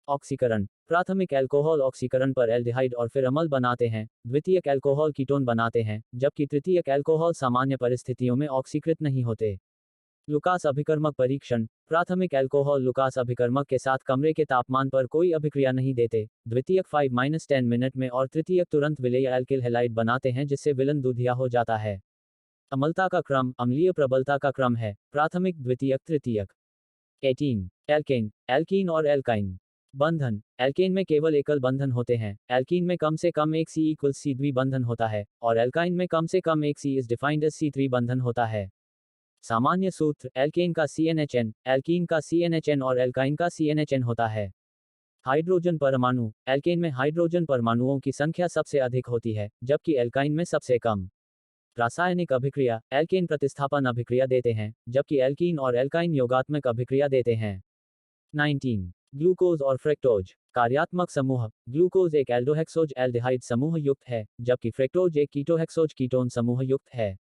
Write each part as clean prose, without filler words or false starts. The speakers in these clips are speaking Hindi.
ऑक्सीकरण। प्राथमिक अल्कोहल ऑक्सीकरण पर एल्डिहाइड और फिर अम्ल बनाते हैं, द्वितीयक अल्कोहल कीटोन बनाते हैं, जबकि तृतीयक अल्कोहल सामान्य परिस्थितियों में ऑक्सीकृत नहीं होते। लुकास अभिकर्मक परीक्षण। प्राथमिक अल्कोहल लुकास अभिकर्मक के साथ कमरे के तापमान पर कोई अभिक्रिया नहीं देते, द्वितीयक 5-10 मिनट में और तृतीयक तुरंत विलेय अल्किल हैलाइड बनाते हैं जिससे विलन दूधिया हो जाता है। अम्लता का क्रम अम्लीय प्रबलता का क्रम है, प्राथमिक द्वितीयक तृतीयक। 18 एल्केन, एल्कीन और एल्काइन। बंधन। एल्केन में केवल एकल बंधन होते हैं, एल्कीन में कम से कम एक C=C द्विबंधन होता है, और एल्काइन में कम से कम एक C is defined as C त्रिबंधन होता है। सामान्य सूत्र एल्केन का CnHn, एल्कीन का CnHn और एल्काइन का CnHn होता है। हाइड्रोजन परमाणु। एल्केन में हाइड्रोजन परमाणुओं की संख्या सबसे अधिक होती है, जबकि एल्काइन में सबसे कम। रासायनिक अभिक्रिया। एल्केन प्रतिस्थापन अभिक्रिया देते हैं, जबकि एल्कीन और एल्काइन योगात्मक अभिक्रिया देते हैं। 19 ग्लूकोज और फ्रक्टोज। कार्यात्मक समूह। ग्लूकोज एक एल्डोहेक्सोज एल्डिहाइड समूह युक्त है, जबकि फ्रक्टोज एक कीटोहेक्सोज कीटोन समूह युक्त है।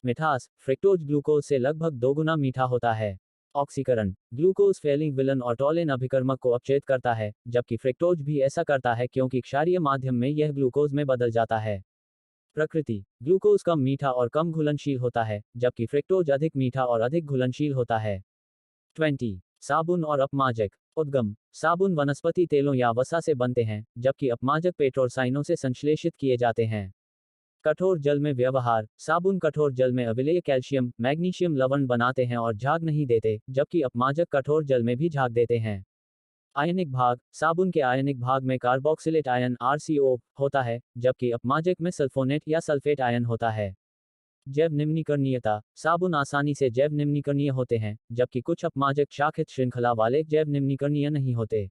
मिठास। फ्रक्टोज ग्लूकोज से लगभग 2 गुना मीठा होता है। ऑक्सीकरण। ग्लूकोज फेलिंग विलन और टॉलिन अभिकर्मक को अपचेत करता है, जबकि फ्रक्टोज भी ऐसा करता है क्योंकि क्षारीय माध्यम में यह ग्लूकोज में बदल जाता है। प्रकृति। ग्लूकोज कम मीठा और कम घुलनशील होता है, जबकि फ्रक्टोज अधिक मीठा और अधिक घुलनशील होता है। 20 साबुन और अपमाजक। उद्गम। साबुन वनस्पति तेलों या वसा से बनते हैं, जबकि अपमाजक पेट्रोरसाइनों से संश्लेषित किए जाते हैं। कठोर जल में व्यवहार। साबुन कठोर जल में अविलेय कैल्शियम, मैग्नीशियम लवण बनाते हैं और झाग नहीं देते, जबकि अपमाजक कठोर जल में भी झाग देते हैं। आयनिक भाग। साबुन के आयनिक भाग में कार्बोक्सिलेट आयन RCO होता है, जबकि अपमाजक में सल्फोनेट या सल्फेट आयन होता है। जैव निम्नीकरणीयता। साबुन आसानी से जैव निम्नीकरणीय होते हैं, जबकि कुछ अपमाजक शाखित श्रृंखला वाले जैव निम्नीकरणीय नहीं होते।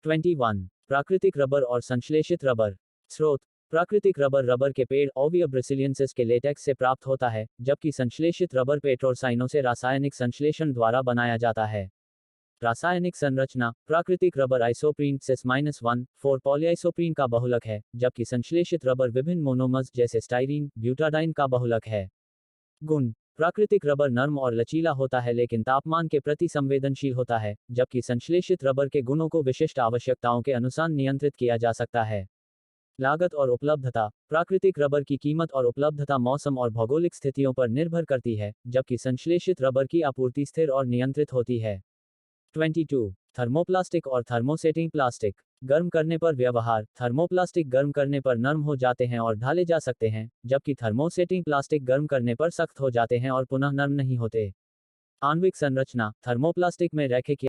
21 प्राकृतिक रबर और संश्लेषित रबर। स्रोत। प्राकृतिक रबर रबर के पेड़ ओविया ब्रासिलियेंसिस के लेटेक्स से प्राप्त होता है, जबकि संश्लेषित रबर पेट्रोरसाइनों से रासायनिक संश्लेषण द्वारा बनाया जाता है। रासायनिक संरचना। प्राकृतिक रबर आइसोप्रीन cis-1,4 पॉलीआइसोप्रीन का बहुलक है, जबकि संश्लेषित रबर विभिन्न मोनोमर्स जैसे स्टाइरीन, ब्यूटाडाइन का बहुलक है। गुण। प्राकृतिक रबर नर्म और लचीला होता है लेकिन तापमान के प्रति संवेदनशील होता है, जबकि संश्लेषित रबर के गुणों को विशिष्ट आवश्यकताओं के अनुसार नियंत्रित किया जा सकता है। लागत और उपलब्धता। प्राकृतिक रबर की कीमत और उपलब्धता मौसम और भौगोलिक स्थितियों पर निर्भर करती है, जबकि संश्लेषित रबर की आपूर्ति स्थिर और नियंत्रित होती है। 22 थर्मोप्लास्टिक और थर्मोसेटिंग प्लास्टिक। गर्म करने पर व्यवहार। थर्मोप्लास्टिक गर्म करने पर नरम हो जाते हैं और ढाले जा सकते हैं, जबकि थर्मोसेटिंग प्लास्टिक गर्म करने पर सख्त हो जाते हैं और पुनः नरम नहीं होते। आणविक संरचना। थर्मोप्लास्टिक में रैखिक